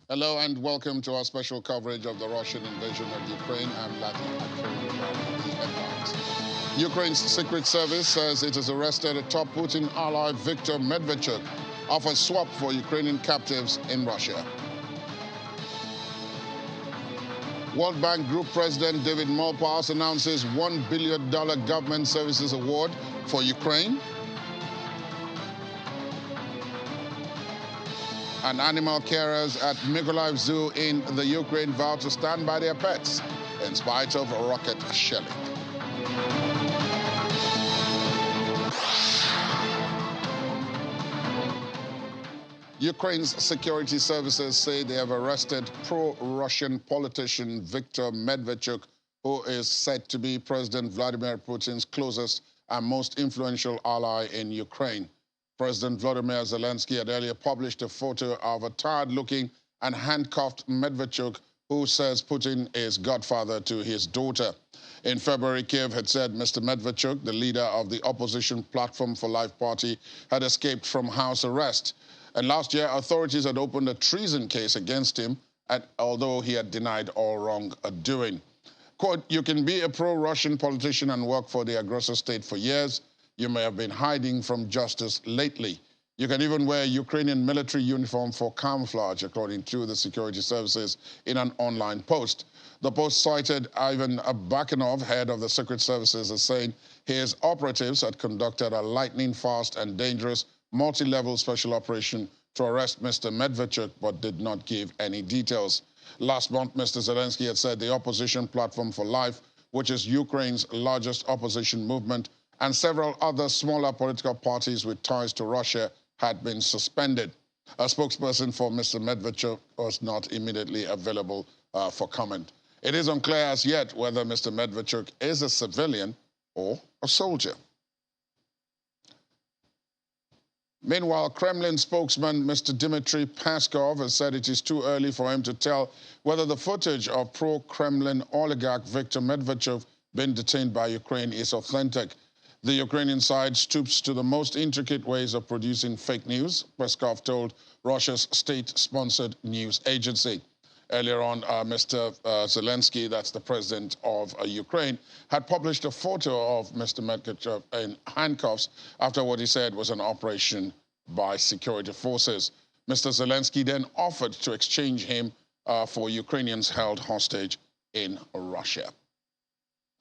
Hello and welcome to our special coverage of the Russian invasion of Ukraine. I'm Lati Akron. The headlines. Ukraine's Secret Service says it has arrested a top Putin ally, Viktor Medvedchuk, offers swap for Ukrainian captives in Russia. World Bank Group President David Malpass announces $1 billion government services award for Ukraine. And animal carers at Makerlife Zoo in the Ukraine vow to stand by their pets in spite of rocket shelling. Ukraine's security services say they have arrested pro-Russian politician Viktor Medvedchuk, who is said to be President Vladimir Putin's closest and most influential ally in Ukraine. President Volodymyr Zelensky had earlier published a photo of a tired-looking and handcuffed Medvedchuk, who says Putin is godfather to his daughter. In February, Kiev had said Mr. Medvedchuk, the leader of the opposition Platform for Life party, had escaped from house arrest. And last year, authorities had opened a treason case against him, although he had denied all wrongdoing. Quote, you can be a pro-Russian politician and work for the aggressor state for years. You may have been hiding from justice lately. You can even wear a Ukrainian military uniform for camouflage, according to the security services in an online post. The post cited Ivan Barkinkov, head of the secret services, as saying his operatives had conducted a lightning-fast and dangerous multi-level special operation to arrest Mr. Medvedchuk, but did not give any details. Last month, Mr. Zelensky had said the opposition Platform for Life, which is Ukraine's largest opposition movement, and several other smaller political parties with ties to Russia had been suspended. A spokesperson for Mr. Medvedchuk was not immediately available for comment. It is unclear as yet whether Mr. Medvedchuk is a civilian or a soldier. Meanwhile, Kremlin spokesman Mr. Dimitry Paskov has said it is too early for him to tell whether the footage of pro-Kremlin oligarch Viktor Medvedchuk being detained by Ukraine is authentic. The Ukrainian side stoops to the most intricate ways of producing fake news, Paskov told Russia's state-sponsored news agency. Earlier on, Mr. Zelensky, that's the president of Ukraine, had published a photo of Mr. Medvedchuk in handcuffs after what he said was an operation by security forces. Mr. Zelensky then offered to exchange him for Ukrainians held hostage in Russia.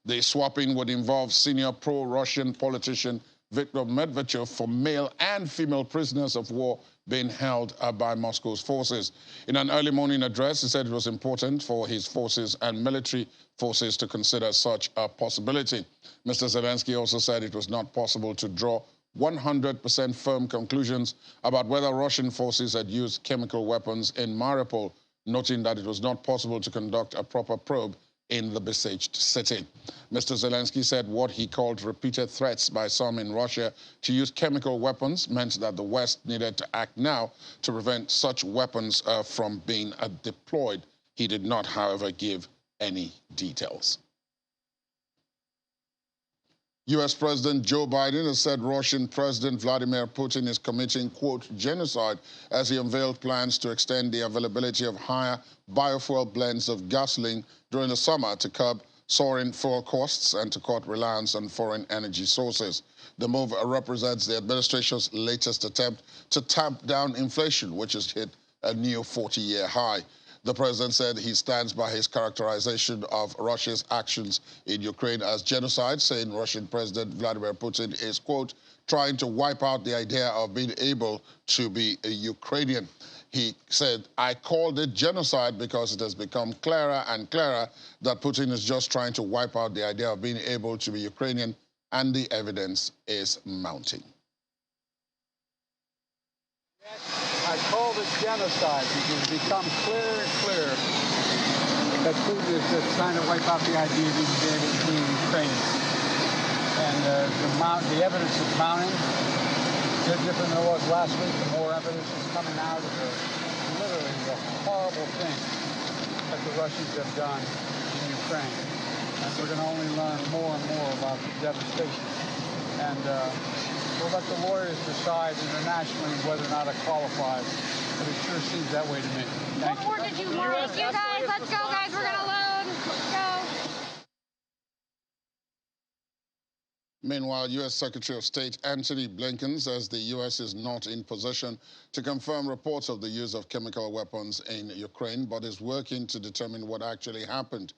The swapping would involve senior pro-Russian politician Viktor Medvedchuk for male and female prisoners of war being held by Moscow's forces. In an early morning address, he said it was important for his forces and military forces to consider such a possibility. Mr. Zelensky also said it was not possible to draw 100% firm conclusions about whether Russian forces had used chemical weapons in Mariupol, noting that it was not possible to conduct a proper probe in the besieged city. Mr. Zelensky said what he called repeated threats by some in Russia to use chemical weapons meant that the West needed to act now to prevent such weapons from being deployed. He did not, however, give any details. U.S. President Joe Biden has said Russian President Vladimir Putin is committing, quote, genocide as he unveiled plans to extend the availability of higher biofuel blends of gasoline during the summer to curb soaring fuel costs and to cut reliance on foreign energy sources. The move represents the administration's latest attempt to tamp down inflation, which has hit a new 40-year high. The president said he stands by his characterization of Russia's actions in Ukraine as genocide, saying Russian President Vladimir Putin is, quote, trying to wipe out the idea of being able to be a Ukrainian. He said, I called it genocide because it has become clearer and clearer that Putin is just trying to wipe out the idea of being able to be Ukrainian, and the evidence is mounting. I called it genocide because it becomes clearer and clearer that Putin is just trying to wipe out the idea of being able to be Ukrainian. And the evidence is mounting. It's different than it was last week. The more evidence is coming out of literally the horrible thing that the Russians have done in Ukraine. And we're going to only learn more and more about the devastation. And we'll let the lawyers decide internationally whether or not it qualifies but it sure seems that way to me. Thank What more did you learn? You guys, let's go, guys. We're gonna load. Let's go. Meanwhile, U.S. Secretary of State Antony Blinken says the U.S. is not in position to confirm reports of the use of chemical weapons in Ukraine, but is working to determine what actually happened.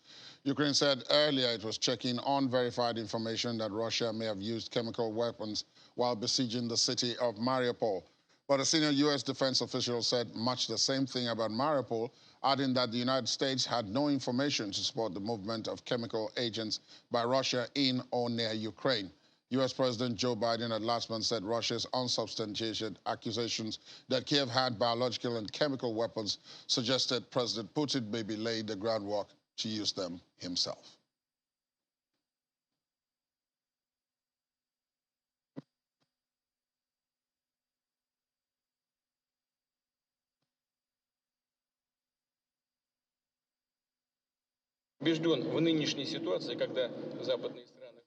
Ukraine said earlier it was checking unverified information that Russia may have used chemical weapons while besieging the city of Mariupol. But a senior U.S. defense official said much the same thing about Mariupol, adding that the United States had no information to support the movement of chemical agents by Russia in or near Ukraine. U.S. President Joe Biden at last month said Russia's unsubstantiated accusations that Kiev had biological and chemical weapons suggested President Putin maybe laid the groundwork to use them himself. Убежден в нынешней ситуации, когда западные страны.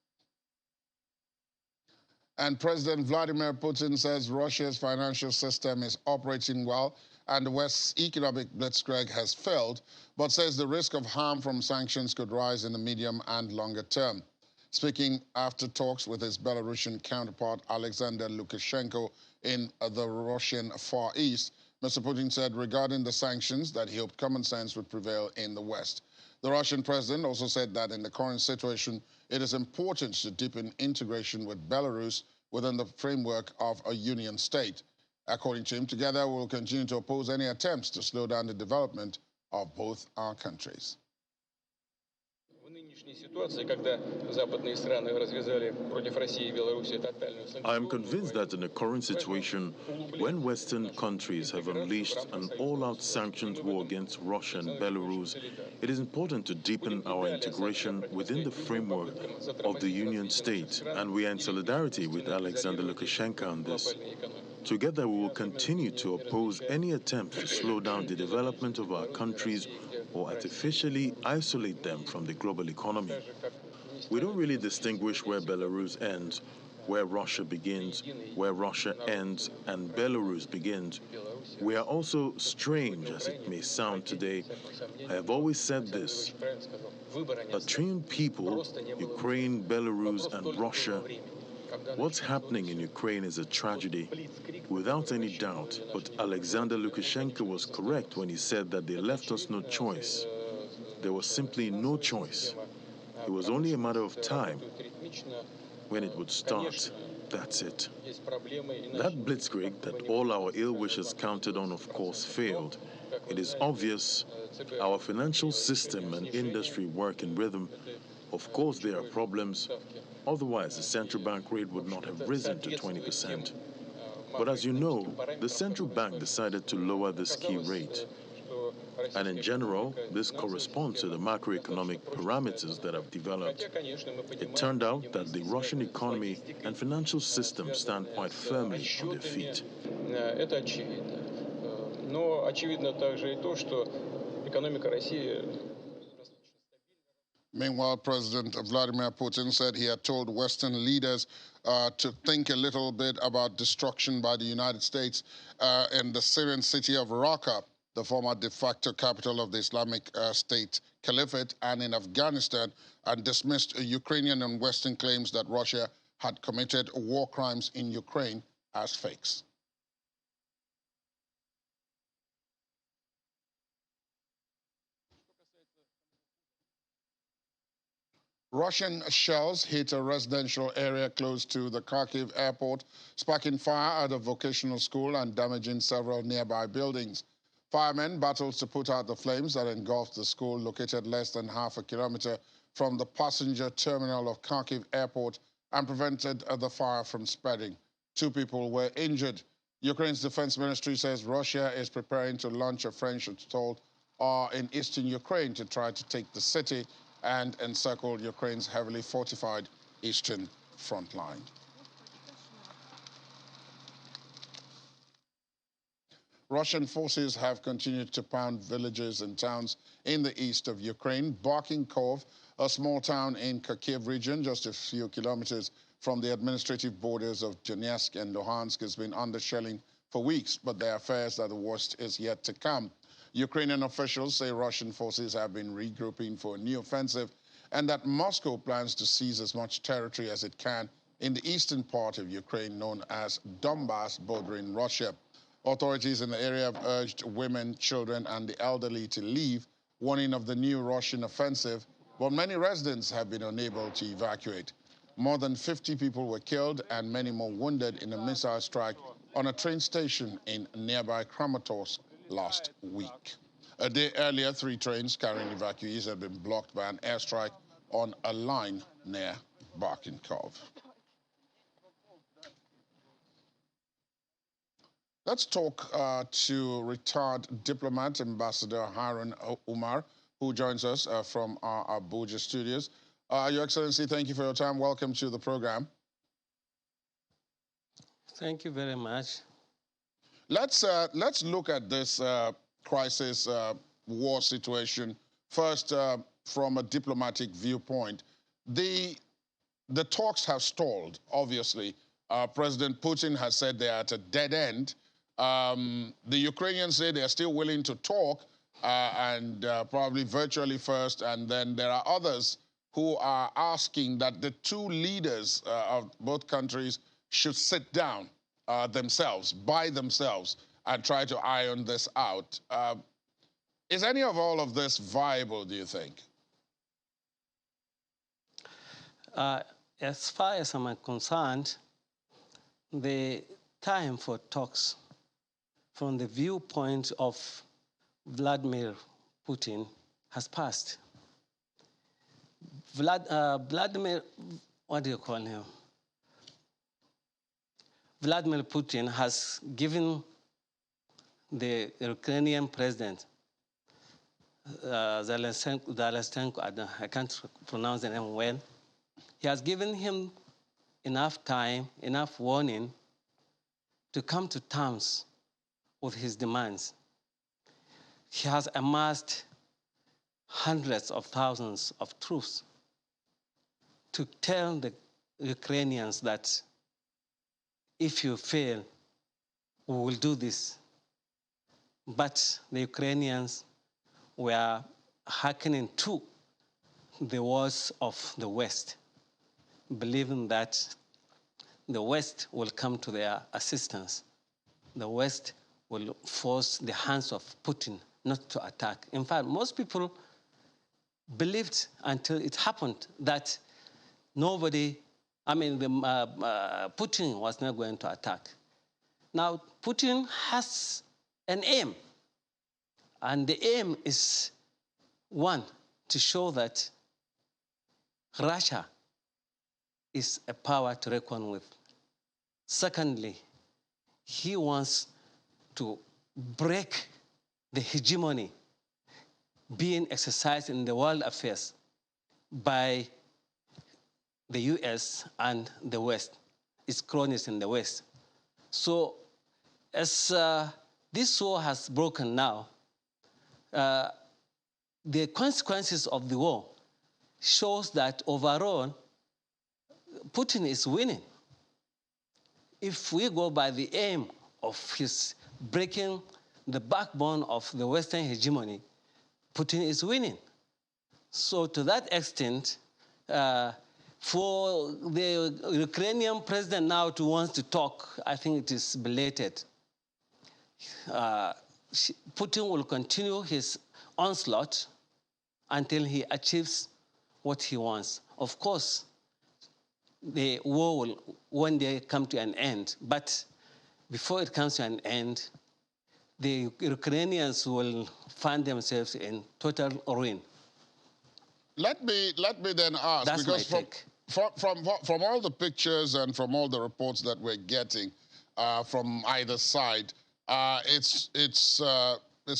And President Vladimir Putin says Russia's financial system is operating well and the West's economic blitzkrieg has failed, but says the risk of harm from sanctions could rise in the medium and longer term. Speaking after talks with his Belarusian counterpart Alexander Lukashenko in the Russian Far East, Mr. Putin said regarding the sanctions that he hoped common sense would prevail in the West. The Russian president also said that in the current situation, it is important to deepen integration with Belarus within the framework of a union state. According to him, together we will continue to oppose any attempts to slow down the development of both our countries. I am convinced that in the current situation, when Western countries have unleashed an all-out sanctions war against Russia and Belarus, it is important to deepen our integration within the framework of the Union State, and we are in solidarity with Alexander Lukashenko on this. Together, we will continue to oppose any attempts to slow down the development of our countries or artificially isolate them from the global economy. We don't really distinguish where Belarus ends, where Russia begins, where Russia ends, and Belarus begins. We are also, strange as it may sound today, I have always said this, a trillion people, Ukraine, Belarus, and Russia. What's happening in Ukraine is a tragedy, without any doubt, but Alexander Lukashenko was correct when he said that they left us no choice. There was simply no choice. It was only a matter of time when it would start. That's it. That blitzkrieg that all our ill wishers counted on, of course, failed. It is obvious our financial system and industry work in rhythm. Of course, there are problems. Otherwise, the central bank rate would not have risen to 20%. But as you know, the central bank decided to lower this key rate. And in general, this corresponds to the macroeconomic parameters that have developed. It turned out that the Russian economy and financial system stand quite firmly on their feet. Это очевидно. Но очевидно также и то, что экономика России. Meanwhile, President Vladimir Putin said he had told Western leaders to think a little bit about destruction by the United States in the Syrian city of Raqqa, the former de facto capital of the Islamic State Caliphate, and in Afghanistan, and dismissed Ukrainian and Western claims that Russia had committed war crimes in Ukraine as fakes. Russian shells hit a residential area close to the Kharkiv airport, sparking fire at a vocational school and damaging several nearby buildings. Firemen battled to put out the flames that engulfed the school located less than half a kilometer from the passenger terminal of Kharkiv airport and prevented the fire from spreading. 2 people were injured. Ukraine's defense ministry says Russia is preparing to launch a French assault in eastern Ukraine to try to take the city and encircle Ukraine's heavily fortified eastern front line. Russian forces have continued to pound villages and towns in the east of Ukraine. Barkinkov, a small town in Kharkiv region, just a few kilometers from the administrative borders of Donetsk and Luhansk, has been under shelling for weeks, but there are fears that the worst is yet to come. Ukrainian officials say Russian forces have been regrouping for a new offensive and that Moscow plans to seize as much territory as it can in the eastern part of Ukraine known as Donbas, bordering Russia. Authorities in the area have urged women, children, and the elderly to leave, warning of the new Russian offensive, but many residents have been unable to evacuate. More than 50 people were killed and many more wounded in a missile strike on a train station in nearby Kramatorsk last week. A day earlier, 3 trains carrying evacuees had been blocked by an airstrike on a line near Barkinkov. Let's talk to retired diplomat Ambassador Harun Umar, who joins us from our Abuja studios. Your Excellency, thank you for your time. Welcome to the program. Thank you very much. Let's look at this crisis war situation first from a diplomatic viewpoint. The talks have stalled, obviously. President Putin has said they're at a dead end. The Ukrainians say they're still willing to talk and probably virtually first, and then there are others who are asking that the two leaders of both countries should sit down themselves, by themselves, and try to iron this out. Is any of all of this viable, do you think? As far as I'm concerned, the time for talks from the viewpoint of Vladimir Putin has passed. Vladimir, what do you call him? Vladimir Putin has given the Ukrainian president, Zelensky, I can't pronounce the name well, he has given him enough time, enough warning to come to terms with his demands. He has amassed hundreds of thousands of troops to tell the Ukrainians that if you fail, we will do this. But the Ukrainians were hearkening to the words of the West, believing that the West will come to their assistance. The West will force the hands of Putin not to attack. In fact, most people believed until it happened that Putin was not going to attack. Now, Putin has an aim, and the aim is, one, to show that Russia is a power to reckon with. Secondly, he wants to break the hegemony being exercised in the world affairs by the US and the West, its cronies in the West. So as this war has broken now, the consequences of the war shows that overall, Putin is winning. If we go by the aim of his breaking the backbone of the Western hegemony, Putin is winning. So to that extent, for the Ukrainian president now to want to talk, I think it is belated. Putin will continue his onslaught until he achieves what he wants. Of course, the war will one day come to an end, but before it comes to an end, the Ukrainians will find themselves in total ruin. Let me then ask, That's because my take. From all the pictures and from all the reports that we're getting from either side, it's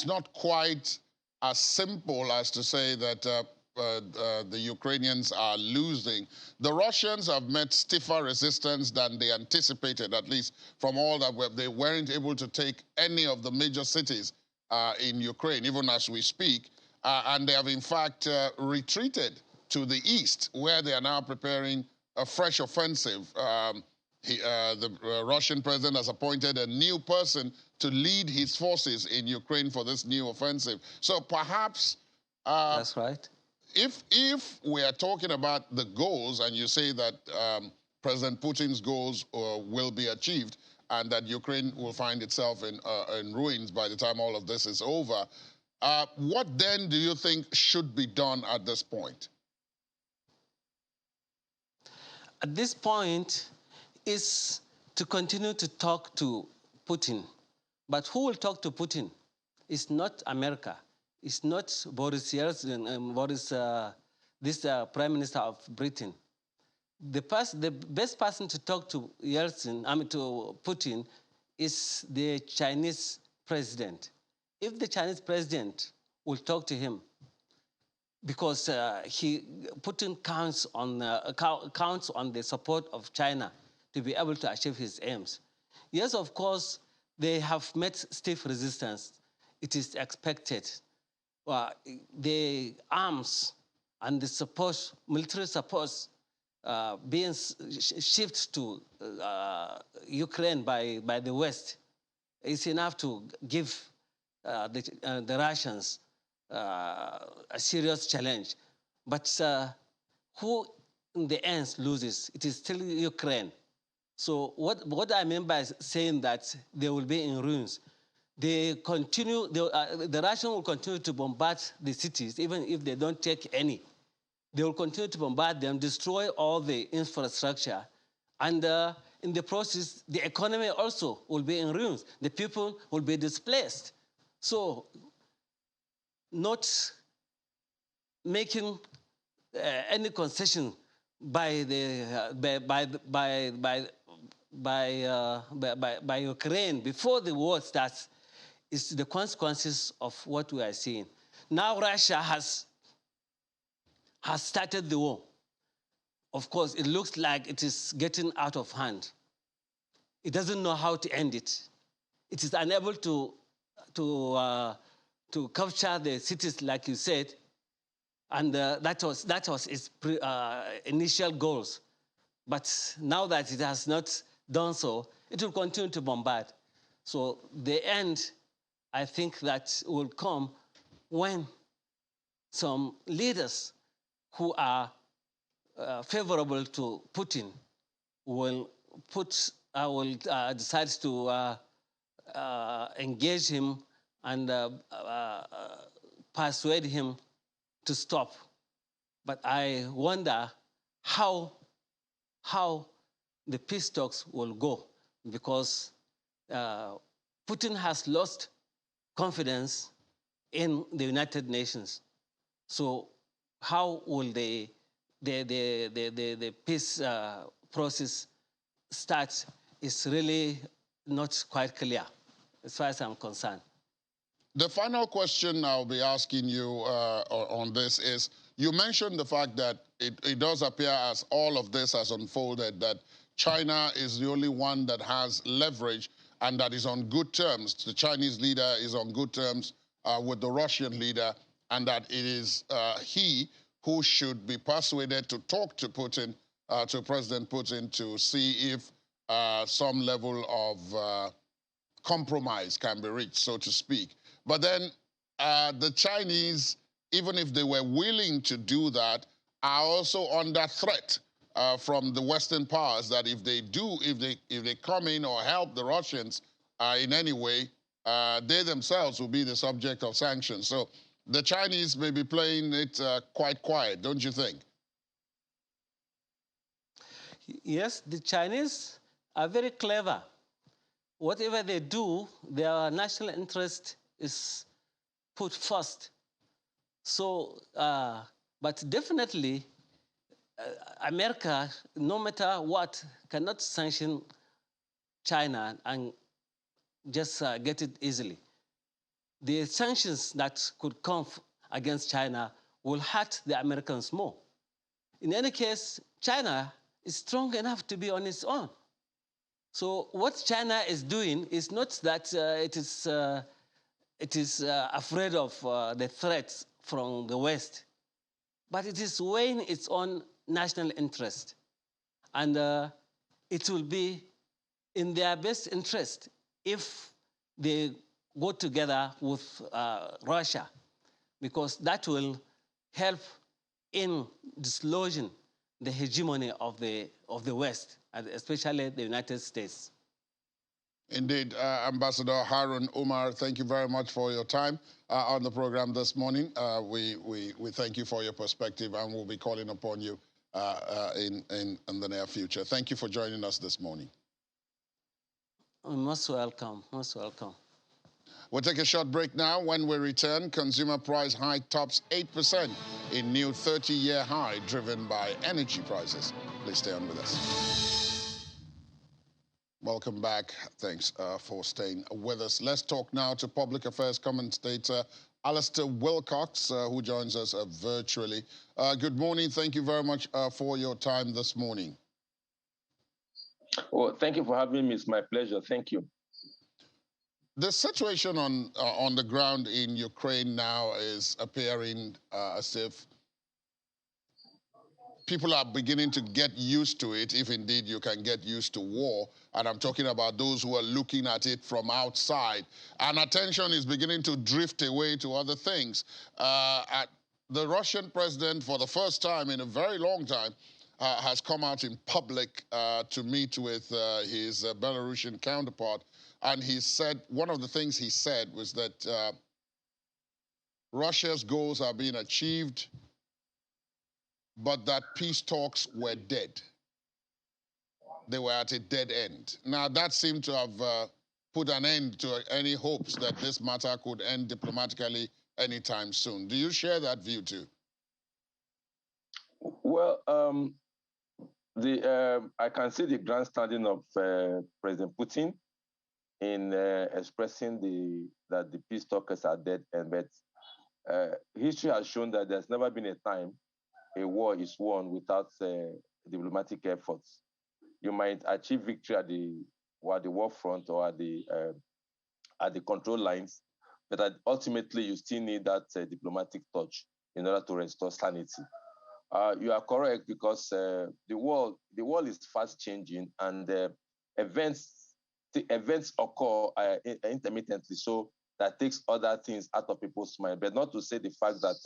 not quite as simple as to say that the Ukrainians are losing. The Russians have met stiffer resistance than they anticipated, at least from all that they weren't able to take any of the major cities in Ukraine, even as we speak. And they have, in fact, retreated to the east, where they are now preparing a fresh offensive. The Russian president has appointed a new person to lead his forces in Ukraine for this new offensive. So perhaps... That's right. If we are talking about the goals, and you say that President Putin's goals will be achieved, and that Ukraine will find itself in ruins by the time all of this is over, what then do you think should be done at this point? At this point is to continue to talk to Putin. But who will talk to Putin? It's not America. It's not Boris Yeltsin, this Prime Minister of Britain. The best person to talk to to Putin is the Chinese president. If the Chinese president will talk to him, because Putin counts on the support of China to be able to achieve his aims. Yes, of course, they have met stiff resistance. It is expected. The arms and the support, military support, being shifted to Ukraine by the West is enough to give the Russians a serious challenge. But who in the end loses? It is still Ukraine. So what I mean by saying that they will be in ruins, the Russians will continue to bombard the cities, even if they don't take any. They will continue to bombard them, destroy all the infrastructure, and in the process, the economy also will be in ruins. The people will be displaced. So, not making any concession by Ukraine before the war starts is the consequences of what we are seeing. Now Russia has started the war. Of course, it looks like it is getting out of hand. It doesn't know how to end it. It is unable to capture the cities, like you said, and that was its initial goals. But now that it has not done so, it will continue to bombard. So the end, I think, that will come when some leaders who are favorable to Putin will decide to engage him and persuade him to stop. But I wonder how the peace talks will go, because Putin has lost confidence in the United Nations. So how will the peace process start is really not quite clear, as far as I'm concerned. The final question I'll be asking you on this is, you mentioned the fact that it does appear, as all of this has unfolded, that China is the only one that has leverage and that is on good terms. The Chinese leader is on good terms with the Russian leader, and that it is he who should be persuaded to talk to Putin, to President Putin, to see if some level of compromise can be reached, so to speak. But then the Chinese, even if they were willing to do that, are also under threat from the Western powers, that if they come in or help the Russians in any way, they themselves will be the subject of sanctions. So the Chinese may be playing it quite quiet, don't you think? Yes, the Chinese are very clever. Whatever they do, their national interest is put first. So, but definitely, America, no matter what, cannot sanction China and just get it easily. The sanctions that could come against China will hurt the Americans more. In any case, China is strong enough to be on its own. So what China is doing is not that it is afraid of the threats from the West, but it is weighing its own national interest. And it will be in their best interest if they go together with Russia, because that will help in dislodging the hegemony of the West, and especially the United States. Indeed, Ambassador Harun Umar, thank you very much for your time on the program this morning. We thank you for your perspective, and we'll be calling upon you in the near future. Thank you for joining us this morning. Most welcome, most welcome. We'll take a short break now. When we return, consumer price hike tops 8% in new 30-year high driven by energy prices. Please stay on with us. Welcome back. Thanks for staying with us. Let's talk now to public affairs commentator Alastair Wilcox, who joins us virtually. Good morning. Thank you very much for your time this morning. Well, thank you for having me. It's my pleasure. Thank you. The situation on the ground in Ukraine now is appearing as if people are beginning to get used to it, if indeed you can get used to war. And I'm talking about those who are looking at it from outside. And attention is beginning to drift away to other things. The Russian president, for the first time in a very long time, has come out in public to meet with his Belarusian counterpart. And he said, one of the things he said was that Russia's goals are being achieved, but that peace talks were dead. They were at a dead end. Now, that seemed to have put an end to any hopes that this matter could end diplomatically anytime soon. Do you share that view too? Well, I can see the grandstanding of President Putin in expressing that the peace talkers are dead, but history has shown that there's never been a time a war is won without diplomatic efforts. You might achieve victory at the war front or at the control lines, but ultimately you still need that diplomatic touch in order to restore sanity. You are correct, because the world is fast changing, and events occur intermittently, so that takes other things out of people's mind. But not to say the fact that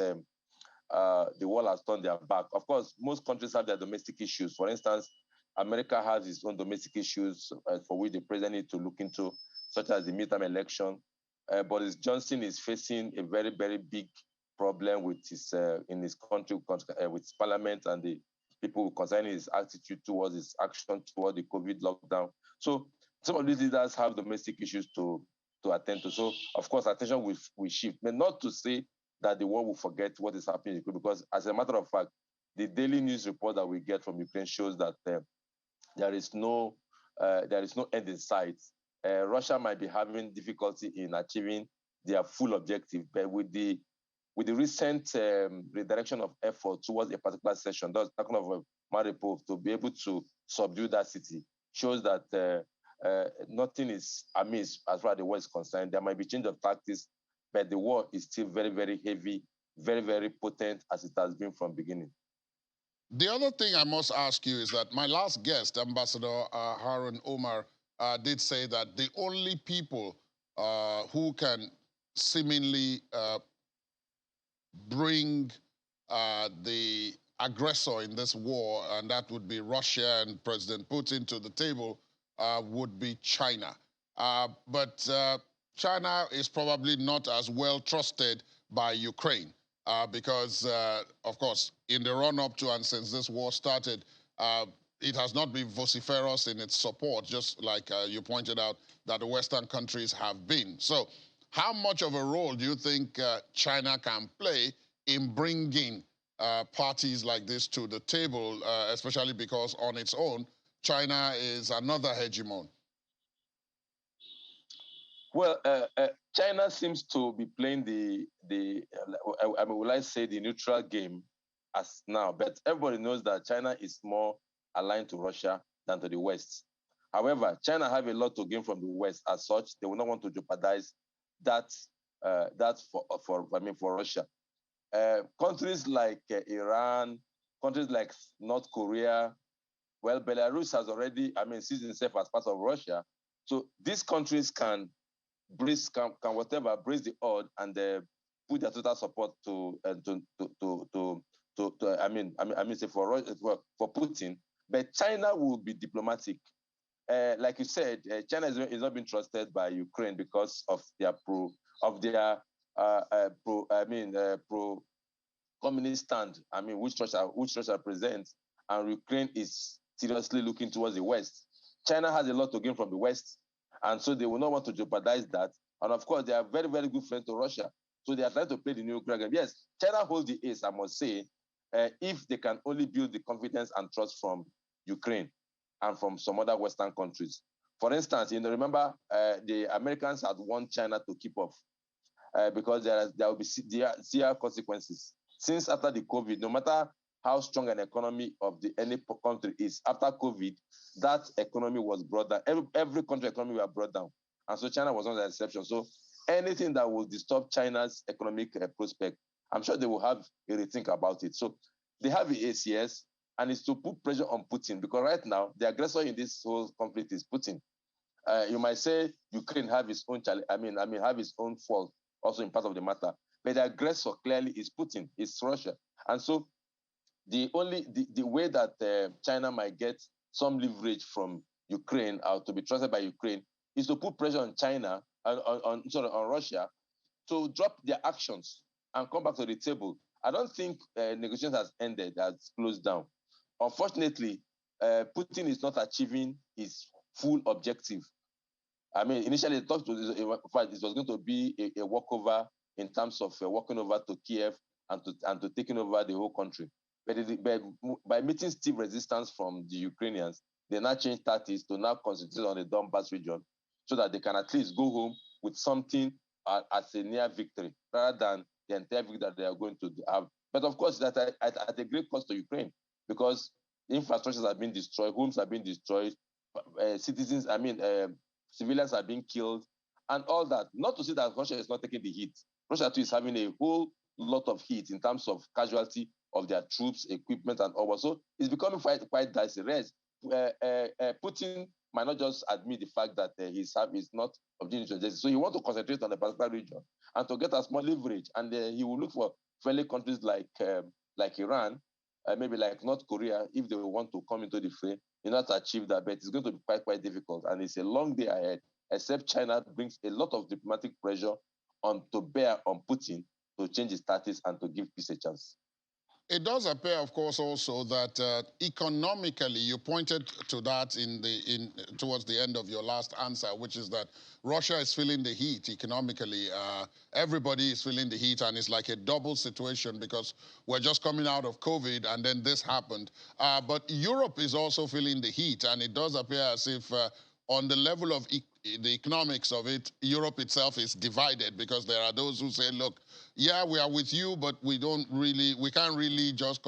the world has turned their back. Of course, most countries have their domestic issues. For instance, America has its own domestic issues for which the president needs to look into, such as the midterm election. Boris Johnson is facing a very, very big problem with in his country with his parliament and the people concerning his attitude towards his action toward the COVID lockdown. So some of these leaders have domestic issues to attend to. So of course, attention will shift, but not to say that the world will forget what is happening in Ukraine, because as a matter of fact, the daily news report that we get from Ukraine shows that there is no end in sight. Russia might be having difficulty in achieving their full objective, but with the recent redirection of effort towards a particular section, that's talking of Mariupol, to be able to subdue that city, shows that nothing is amiss as far as the war is concerned. There might be change of tactics, but the war is still very, very heavy, very, very potent, as it has been from beginning. The other thing I must ask you is that my last guest, Ambassador Harun Umar, did say that the only people who can seemingly bring the aggressor in this war, and that would be Russia and President Putin, to the table would be China. But China is probably not as well trusted by Ukraine because, of course, in the run-up to and since this war started, it has not been vociferous in its support, just like you pointed out that the Western countries have been. So how much of a role do you think China can play in bringing parties like this to the table, especially because on its own, China is another hegemon? Well, China seems to be playing will I say the neutral game as now, but everybody knows that China is more aligned to Russia than to the West. However, China have a lot to gain from the West. As such, they will not want to jeopardize that for Russia. Countries like Iran, countries like North Korea, Well, Belarus has already, sees itself as part of Russia. So these countries can brace the odd and put their total support say for Putin. But China will be diplomatic. Like you said, China is not being trusted by Ukraine because of their pro communist stand. Which Russia presents, and Ukraine is seriously looking towards the West. China has a lot to gain from the West, and so they will not want to jeopardize that. And of course, they are very, very good friends to Russia, so they are trying to play the nuclear game. Yes, China holds the ace, I must say, if they can only build the confidence and trust from Ukraine and from some other Western countries. For instance, remember the Americans had warned China to keep off because there will be severe consequences. Since after the COVID, no matter how strong an economy of any country is, after COVID, that economy was brought down. Every country economy was brought down. And so China was not an exception. So anything that will disturb China's economic prospect, I'm sure they will have a rethink about it. So they have the ACS, and it's to put pressure on Putin, because right now, the aggressor in this whole conflict is Putin. You might say Ukraine have its own challenge, have its own fault also in part of the matter. But the aggressor clearly is Putin, it's Russia. And so the way that China might get some leverage from Ukraine or to be trusted by Ukraine is to put pressure on China, on Russia, to drop their actions and come back to the table. I don't think negotiations has ended, has closed down. Unfortunately, Putin is not achieving his full objective. Initially, it was going to be a walkover in terms of walking over to Kiev and to taking over the whole country. But by meeting stiff resistance from the Ukrainians, they now changed tactics to now concentrate on the Donbas region so that they can at least go home with something as a near victory rather than the entire victory that they are going to have. But of course, that at a great cost to Ukraine, because infrastructures have been destroyed, homes have been destroyed, civilians are being killed, and all that. Not to say that Russia is not taking the heat. Russia too is having a whole lot of heat in terms of casualty of their troops, equipment, and all. So it's becoming quite dicey. Putin might not just admit the fact that he's not of genius justice. So he wants to concentrate on the particular region and to get as much leverage. And he will look for friendly countries like Iran, maybe like North Korea, if they want to come into the fray in order to achieve that. But it's going to be quite difficult. And it's a long day ahead, except China brings a lot of diplomatic pressure to bear on Putin to change his status and to give peace a chance. It does appear, of course, also that economically, you pointed to that towards the end of your last answer, which is that Russia is feeling the heat economically. Everybody is feeling the heat, and it's like a double situation because we're just coming out of COVID, and then this happened. But Europe is also feeling the heat, and it does appear as if on the level of the economics of it, Europe itself is divided because there are those who say, look, yeah, we are with you, but we can't really just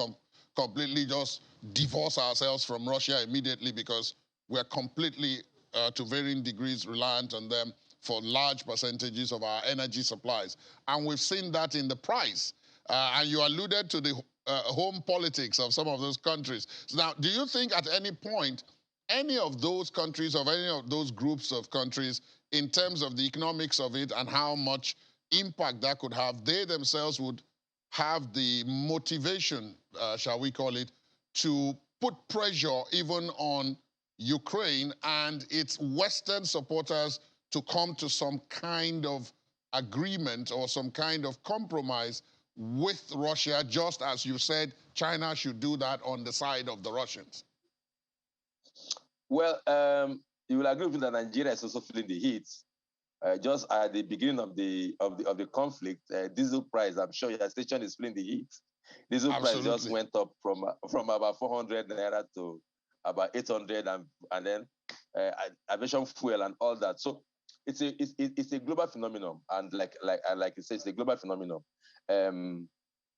completely just divorce ourselves from Russia immediately because we're completely, to varying degrees, reliant on them for large percentages of our energy supplies. And we've seen that in the price. And you alluded to the home politics of some of those countries. So now, do you think at any point, any of those countries, of any of those groups of countries, in terms of the economics of it and how much impact that could have, they themselves would have the motivation, shall we call it, to put pressure even on Ukraine and its Western supporters to come to some kind of agreement or some kind of compromise with Russia, just as you said China should do that on the side of the Russians? Well, you will agree with me that Nigeria is also feeling the heat. Just at the beginning of the conflict, diesel price, I'm sure your station is feeling the heat. Diesel Absolutely. Price just went up from about 400 naira to about 800, and then aviation fuel and all that. So it's a global phenomenon, and like you said, it's a global phenomenon.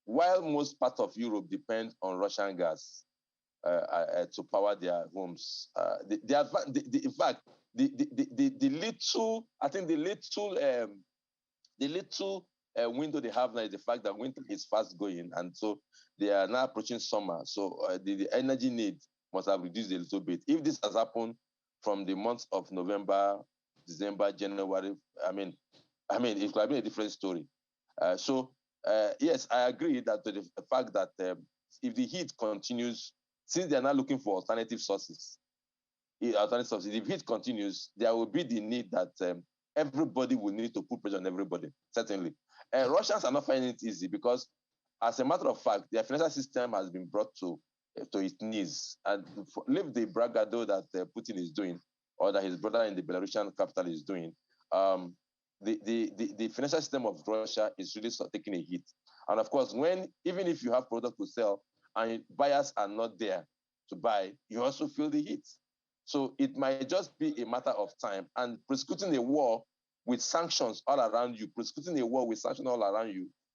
While most parts of Europe depend on Russian gas to power their homes, in fact, the little window they have now is the fact that winter is fast going, and so they are now approaching summer. So the energy need must have reduced a little bit. If this has happened from the months of November, December, January, I mean, it could have been a different story. Yes, I agree that the fact that if the heat continues, since they are not looking for alternative sources, if heat continues, there will be the need that everybody will need to put pressure on everybody, certainly. Russians are not finding it easy because, as a matter of fact, their financial system has been brought to its knees. And leave the bragado that Putin is doing, or that his brother in the Belarusian capital is doing, the financial system of Russia is really taking a hit. And of course, even if you have product to sell and buyers are not there to buy, you also feel the heat. So it might just be a matter of time. And prosecuting a war with sanctions all around you,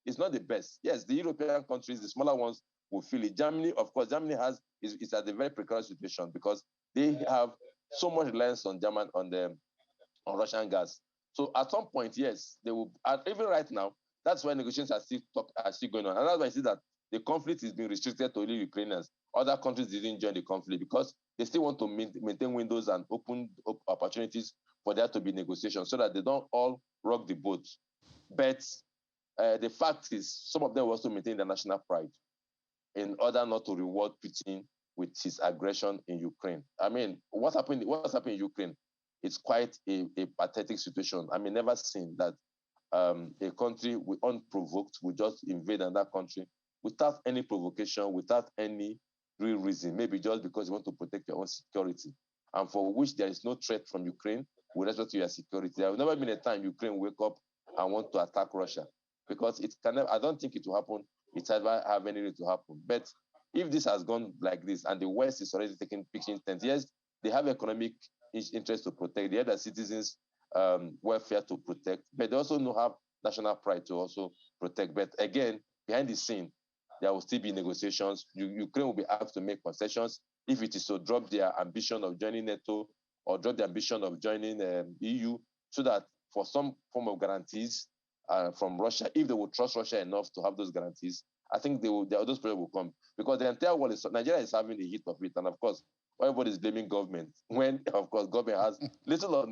is not the best. Yes, the European countries, the smaller ones, will feel it. Germany, of course, is at a very precarious situation because they have so much reliance on Russian gas. So at some point, yes, they will. Even right now, that's why negotiations are still going on, and that's why I see that the conflict is being restricted to only Ukrainians. Other countries didn't join the conflict because they still want to maintain windows and open opportunities for there to be negotiations so that they don't all rock the boat. But the fact is, some of them also maintain their national pride in order not to reward Putin with his aggression in Ukraine. I mean, what's happened in Ukraine? It's quite a pathetic situation. I mean, never seen that a country unprovoked will just invade another country without any provocation, without any real reason, maybe just because you want to protect your own security, and for which there is no threat from Ukraine with respect to your security. There has never been a time Ukraine wake up and want to attack Russia, because it can never, I don't think it will happen. It never have any need to happen. But if this has gone like this and the West is already taking pitching tent, yes, they have economic interest to protect, they have their citizens' welfare to protect, but they also have national pride to also protect. But again, behind the scene, there will still be negotiations. Ukraine will be asked to make concessions if it is to drop their ambition of joining NATO or drop the ambition of joining EU, so that for some form of guarantees from Russia, if they will trust Russia enough to have those guarantees, I think those pressure will come, because the entire world Nigeria is having the heat of it, and of course, everybody is blaming government when, of course, government has little or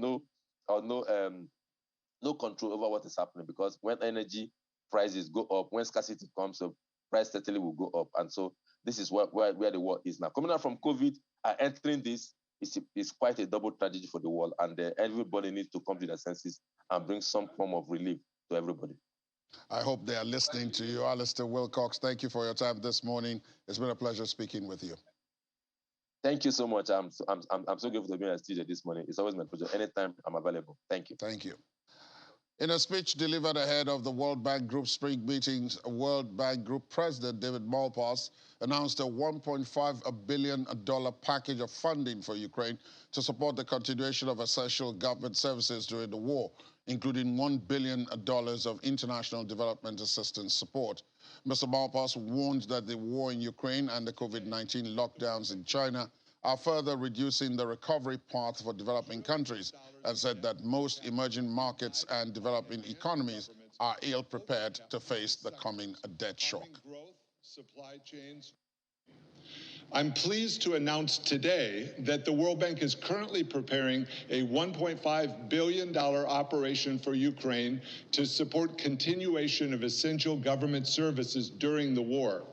no control over what is happening, because when energy prices go up, when scarcity comes up, price certainly will go up. And so this is where the world is now. Coming out from COVID and entering this is quite a double tragedy for the world, and everybody needs to come to their senses and bring some form of relief to everybody. I hope they are listening to you. Alastair Wilcox, thank you for your time this morning. It's been a pleasure speaking with you. Thank you so much. I'm so grateful to be in the studio this morning. It's always my pleasure. Anytime I'm available. Thank you. Thank you. In a speech delivered ahead of the World Bank Group spring meetings, World Bank Group President David Malpass announced a $1.5 billion package of funding for Ukraine to support the continuation of essential government services during the war, including $1 billion of international development assistance support. Mr. Malpass warned that the war in Ukraine and the COVID-19 lockdowns in China are further reducing the recovery path for developing countries, and said that most emerging markets and developing economies are ill-prepared to face the coming debt shock. I'm pleased to announce today that the World Bank is currently preparing a $1.5 billion operation for Ukraine to support continuation of essential government services during the war.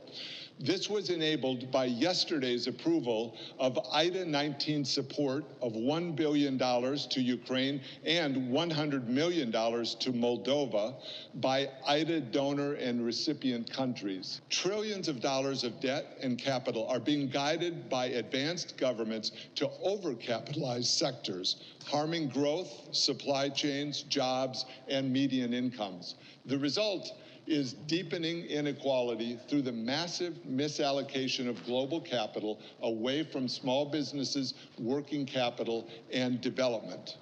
This was enabled by yesterday's approval of IDA-19 support of $1 billion to Ukraine and $100 million to Moldova by IDA donor and recipient countries. Trillions of dollars of debt and capital are being guided by advanced governments to overcapitalize sectors, harming growth, supply chains, jobs, and median incomes. The result is deepening inequality through the massive misallocation of global capital away from small businesses, working capital, and development.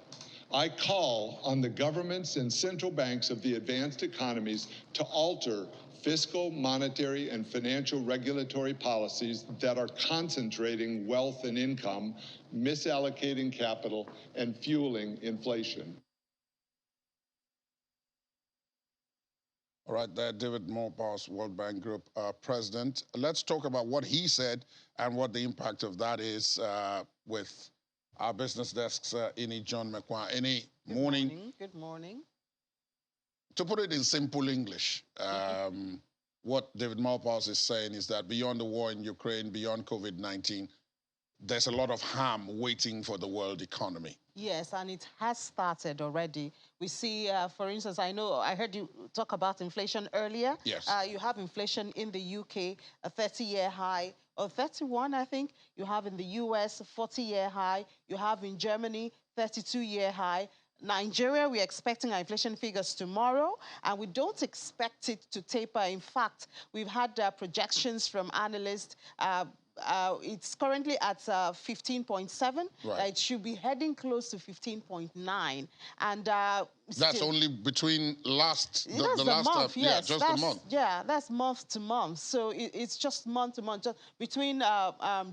I call on the governments and central banks of the advanced economies to alter fiscal, monetary, and financial regulatory policies that are concentrating wealth and income, misallocating capital, and fueling inflation. All Right there, David Malpass, World Bank Group president. Let's talk about what he said and what the impact of that is with our business desks, Ini John McQuarrie. Ini, morning. Good morning. To put it in simple English, what David Malpass is saying is that beyond the war in Ukraine, beyond COVID-19, there's a lot of harm waiting for the world economy. Yes, and it has started already. We see, for instance, I heard you talk about inflation earlier. Yes. You have inflation in the UK, a 30-year high, or 31, I think. You have in the US, a 40-year high. You have in Germany, 32-year high. Nigeria, we're expecting our inflation figures tomorrow, and we don't expect it to taper. In fact, we've had projections from analysts. It's currently at 15.7. Right. It should be heading close to 15.9. And that's only between the last month, yes, just a month. Yeah, that's month to month. So it's just month to month, just between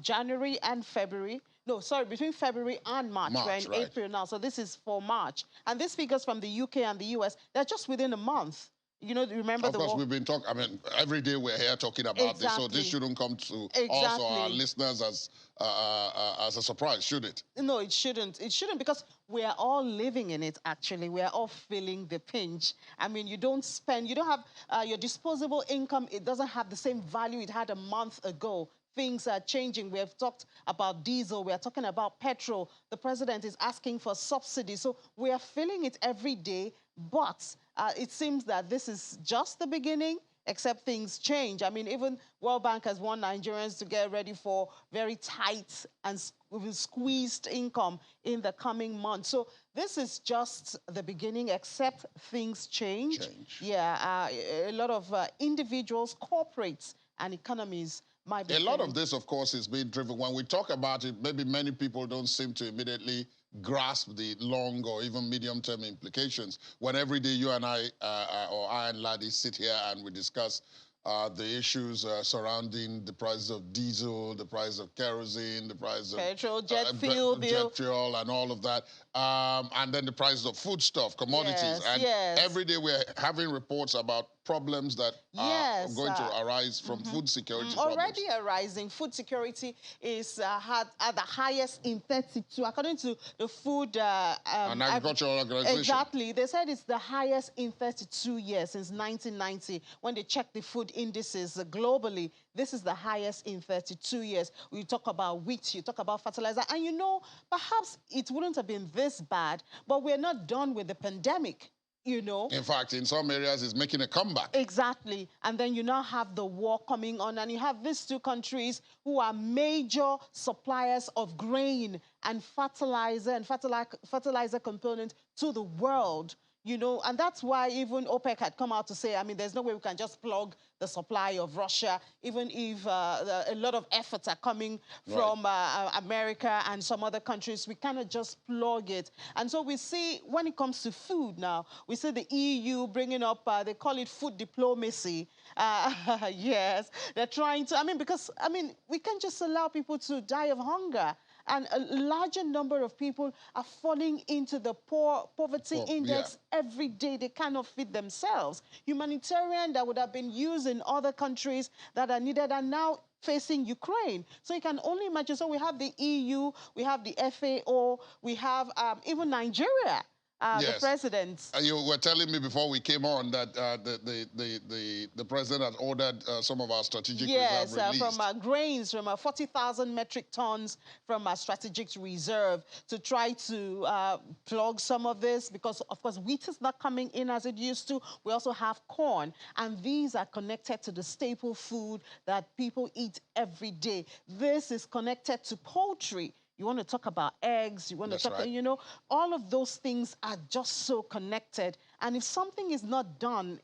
January and February. No, sorry, between February and March. We're in April now, so this is for March. And these figures from the UK and the US, they're just within a month. You know, remember of course, we've been talking, I mean, every day we're here talking about this, so this shouldn't come to us or our listeners as a surprise, should it? No, it shouldn't. It shouldn't, because we are all living in it, actually. We are all feeling the pinch. I mean, you don't have your disposable income, it doesn't have the same value it had a month ago. Things are changing. We have talked about diesel. We are talking about petrol. The president is asking for subsidies. So we are feeling it every day, but it seems that this is just the beginning, except things change. I mean, even World Bank has warned Nigerians to get ready for very tight and squeezed income in the coming months. So this is just the beginning, except things change. Yeah, a lot of individuals, corporates, and economies might be. A lot of this, of course, is being driven. When we talk about it, maybe many people don't seem to immediately grasp the long or even medium-term implications. When every day you and I, or I and Ladi, sit here and we discuss the issues surrounding the prices of diesel, the price of kerosene, the price of petrol, jet fuel, and all of that, and then the prices of foodstuff, commodities. Every day we're having reports about problems that are going to arise from food security already arising. Food security is at the highest in 32, according to the Food and Agricultural Organization. Exactly. They said it's the highest in 32 years, since 1990. When they checked the food indices globally, this is the highest in 32 years. We talk about wheat, you talk about fertilizer, and you know, perhaps it wouldn't have been this bad, but we're not done with the pandemic. You know. In fact, in some areas, it's making a comeback. Exactly. And then you now have the war coming on, and you have these two countries who are major suppliers of grain and fertilizer components to the world. You know, and that's why even OPEC had come out to say, I mean, there's no way we can just plug the supply of Russia, even if a lot of efforts are coming from America and some other countries. We cannot just plug it. And so we see, when it comes to food now, we see the EU bringing up, they call it food diplomacy. Yes, they're trying to, because we can't just allow people to die of hunger. And a larger number of people are falling into the poverty index every day. They cannot feed themselves. Humanitarian that would have been used in other countries that are needed are now facing Ukraine. So you can only imagine. So we have the EU, we have the FAO, we have even Nigeria. The president. You were telling me before we came on that the president had ordered some of our strategic reserve released. From grains, from 40,000 metric tons from our strategic reserve to try to plug some of this, because, of course, wheat is not coming in as it used to. We also have corn, and these are connected to the staple food that people eat every day. This is connected to poultry. You want to talk about eggs, you want to talk, you know, all of those things are just so connected. And if something is not done,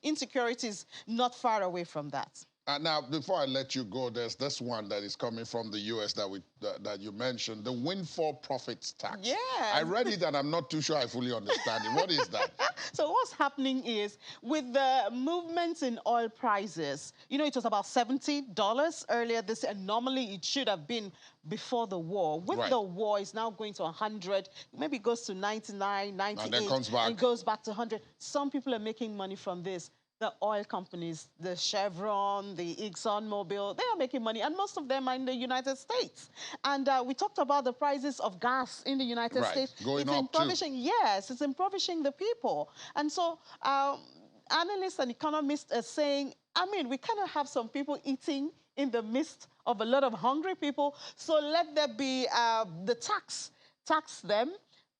insecurity is not far away from that. Now, before I let you go, there's this one that is coming from the U.S. that you mentioned, the windfall profits tax. Yeah. I read it and I'm not too sure I fully understand it. What is that? So what's happening is, with the movements in oil prices, you know, it was about $70 earlier this year. Normally, it should have been before the war. With the war, it's now going to 100. Maybe it goes to 99, 98. And then comes back. And goes back to 100. Some people are making money from this. The oil companies, the Chevron, the ExxonMobil, they are making money, and most of them are in the United States. And we talked about the prices of gas in the United States. Going it's up impoverishing, yes, it's impoverishing the people. And so analysts and economists are saying, I mean, we cannot have some people eating in the midst of a lot of hungry people, so let there be the tax them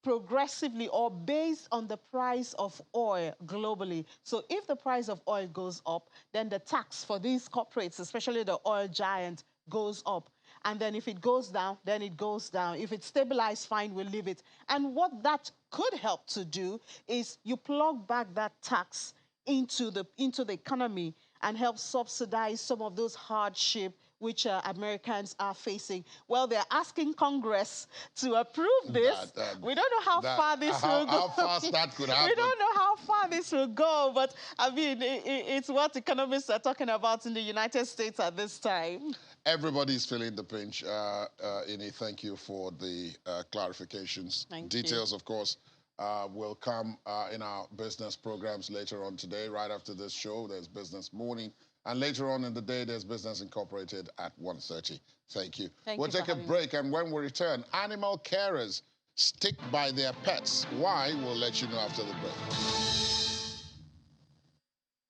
progressively or based on the price of oil globally. So if the price of oil goes up, then the tax for these corporates, especially the oil giant, goes up. And then if it goes down, then it goes down. If it's stabilized, fine, we'll leave it. And what that could help to do is you plug back that tax into the economy and help subsidize some of those hardships which Americans are facing. Well, they're asking Congress to approve this. We don't know how far this will go. How fast that could happen. We don't know how far this will go, but I mean, it's what economists are talking about in the United States at this time. Everybody's feeling the pinch. Ini, thank you for the clarifications. Details, of course, will come in our business programs later on today. Right after this show, there's Business Morning. And later on in the day, there's Business Incorporated at 1:30. Thank you. We'll take a break, and when we return, animal carers stick by their pets. Why? We'll let you know after the break.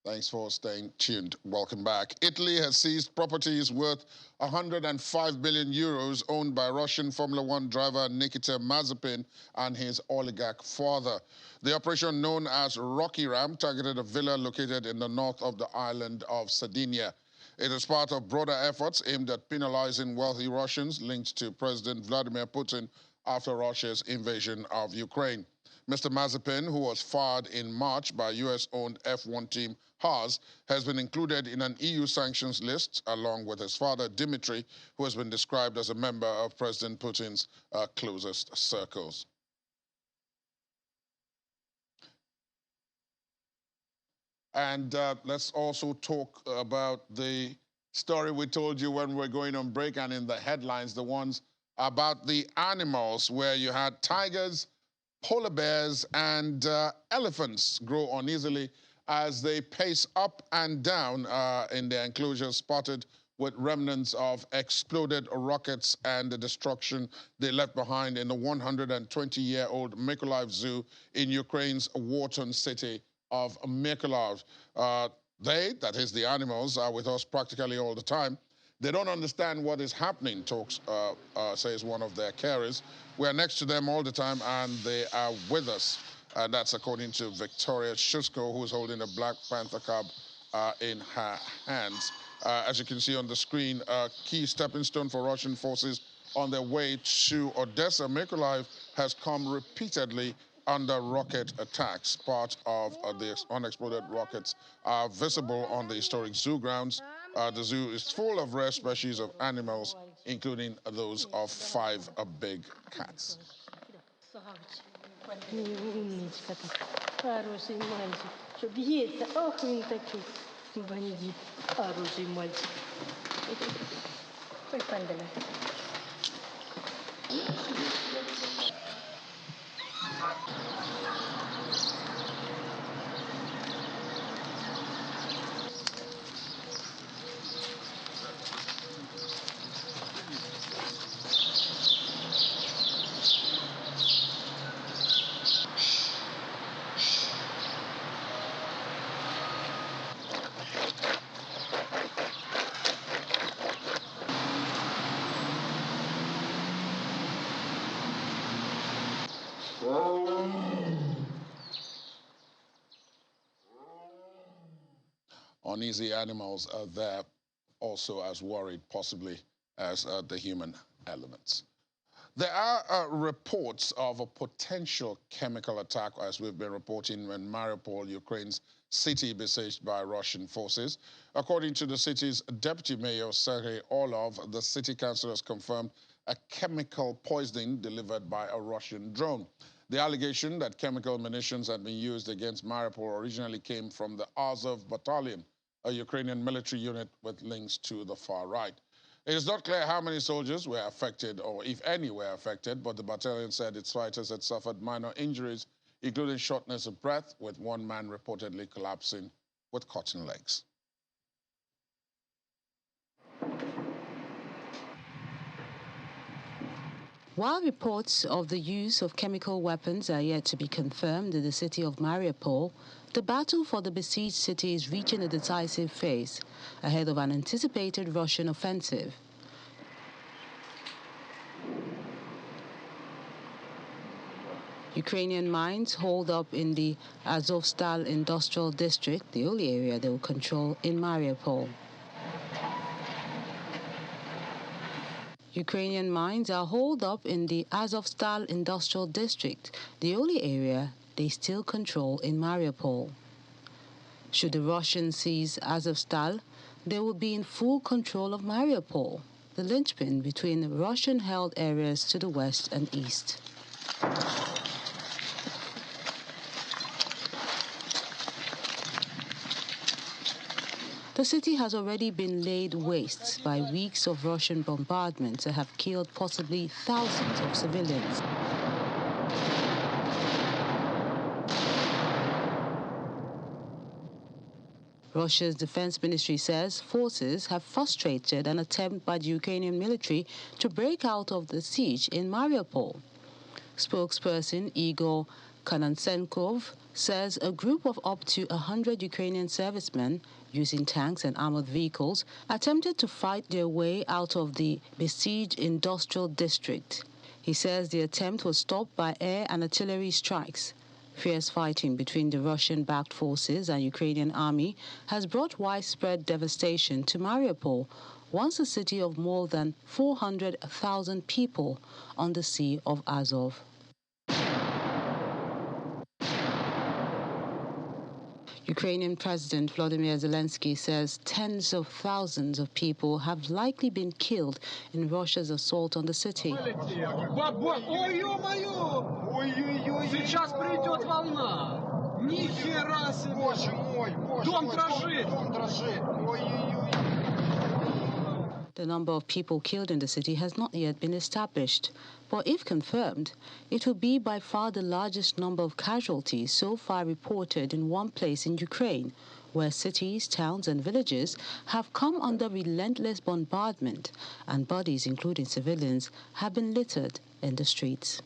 Thanks for staying tuned. Welcome back. Italy has seized properties worth 105 billion euros owned by Russian Formula One driver Nikita Mazepin and his oligarch father. The operation, known as Rocky Ram, targeted a villa located in the north of the island of Sardinia. It is part of broader efforts aimed at penalizing wealthy Russians linked to President Vladimir Putin after Russia's invasion of Ukraine. Mr. Mazepin, who was fired in March by US-owned F1 team Haas, has been included in an EU sanctions list, along with his father, Dimitry, who has been described as a member of President Putin's closest circles. And let's also talk about the story we told you when we were going on break, and in the headlines, the ones about the animals, where you had tigers, polar bears, and elephants grow uneasily as they pace up and down in their enclosures, spotted with remnants of exploded rockets and the destruction they left behind in the 120-year-old Makerlife Zoo in Ukraine's war-torn city of Mykolaiv. That is the animals, are with us practically all the time. They don't understand what is happening, says one of their carers. We're next to them all the time, and they are with us. And that's according to Victoria Shusko, who's holding a Black Panther cub in her hands. As you can see on the screen, a key stepping stone for Russian forces on their way to Odessa. Mykolaiv has come repeatedly under rocket attacks. Part of the unexploded rockets are visible on the historic zoo grounds. The zoo is full of rare species of animals, including those of 5 big cats. Uneasy animals are there also as worried, possibly, as the human elements. There are reports of a potential chemical attack, as we've been reporting, when Mariupol, Ukraine's city, besieged by Russian forces. According to the city's deputy mayor, Sergei Orlov, the city council has confirmed a chemical poisoning delivered by a Russian drone. The allegation that chemical munitions had been used against Mariupol originally came from the Azov Battalion, a Ukrainian military unit with links to the far right. It is not clear how many soldiers were affected, or if any were affected, but the battalion said its fighters had suffered minor injuries, including shortness of breath, with one man reportedly collapsing with cotton legs. While reports of the use of chemical weapons are yet to be confirmed in the city of Mariupol, the battle for the besieged city is reaching a decisive phase ahead of an anticipated Russian offensive. Ukrainian mines hold up in the Azovstal industrial district, the only area they will control in Mariupol. Ukrainian mines are holed up in the Azovstal industrial district, the only area they still control in Mariupol. Should the Russians seize Azovstal, they will be in full control of Mariupol, the linchpin between Russian-held areas to the west and east. The city has already been laid waste by weeks of Russian bombardments that have killed possibly thousands of civilians. Russia's defense ministry says forces have frustrated an attempt by the Ukrainian military to break out of the siege in Mariupol. Spokesperson Igor Kononenko says a group of up to 100 Ukrainian servicemen using tanks and armored vehicles attempted to fight their way out of the besieged industrial district. He says the attempt was stopped by air and artillery strikes. Fierce fighting between the Russian-backed forces and Ukrainian army has brought widespread devastation to Mariupol, once a city of more than 400,000 people on the Sea of Azov. Ukrainian President Volodymyr Zelensky says tens of thousands of people have likely been killed in Russia's assault on the city. The number of people killed in the city has not yet been established, but if confirmed, it will be by far the largest number of casualties so far reported in one place in Ukraine, where cities, towns and villages have come under relentless bombardment and bodies, including civilians, have been littered in the streets.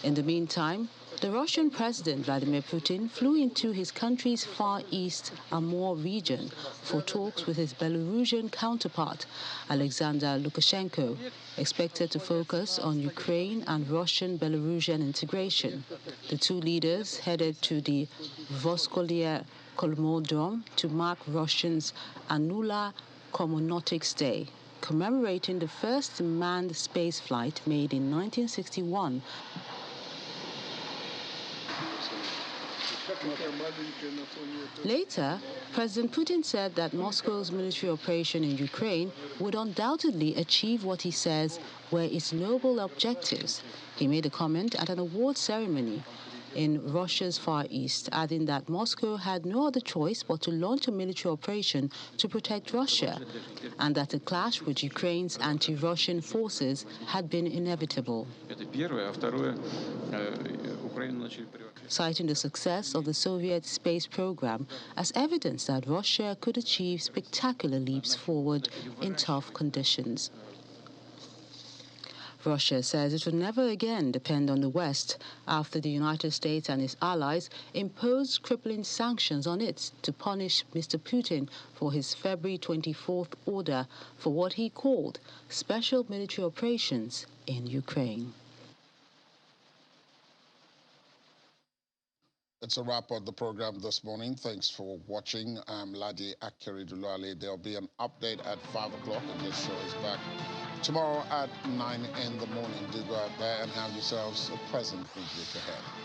In the meantime, the Russian President Vladimir Putin flew into his country's Far East Amur region for talks with his Belarusian counterpart, Alexander Lukashenko, expected to focus on Ukraine and Russian-Belarusian integration. The two leaders headed to the Voskolye Cosmodrome to mark Russia's Annular Cosmonautics Day, commemorating the first manned spaceflight made in 1961. Later, President Putin said that Moscow's military operation in Ukraine would undoubtedly achieve what he says were its noble objectives. He made a comment at an awards ceremony in Russia's Far East, adding that Moscow had no other choice but to launch a military operation to protect Russia, and that a clash with Ukraine's anti-Russian forces had been inevitable. Citing the success of the Soviet space program as evidence that Russia could achieve spectacular leaps forward in tough conditions. Russia says it will never again depend on the West after the United States and its allies imposed crippling sanctions on it to punish Mr. Putin for his February 24th order for what he called special military operations in Ukraine. It's a wrap on the program this morning. Thanks for watching. I'm Ladi Akiridulale. There'll be an update at 5 o'clock, and this show is back tomorrow at 9 in the morning. Do go out there and have yourselves a pleasant week ahead.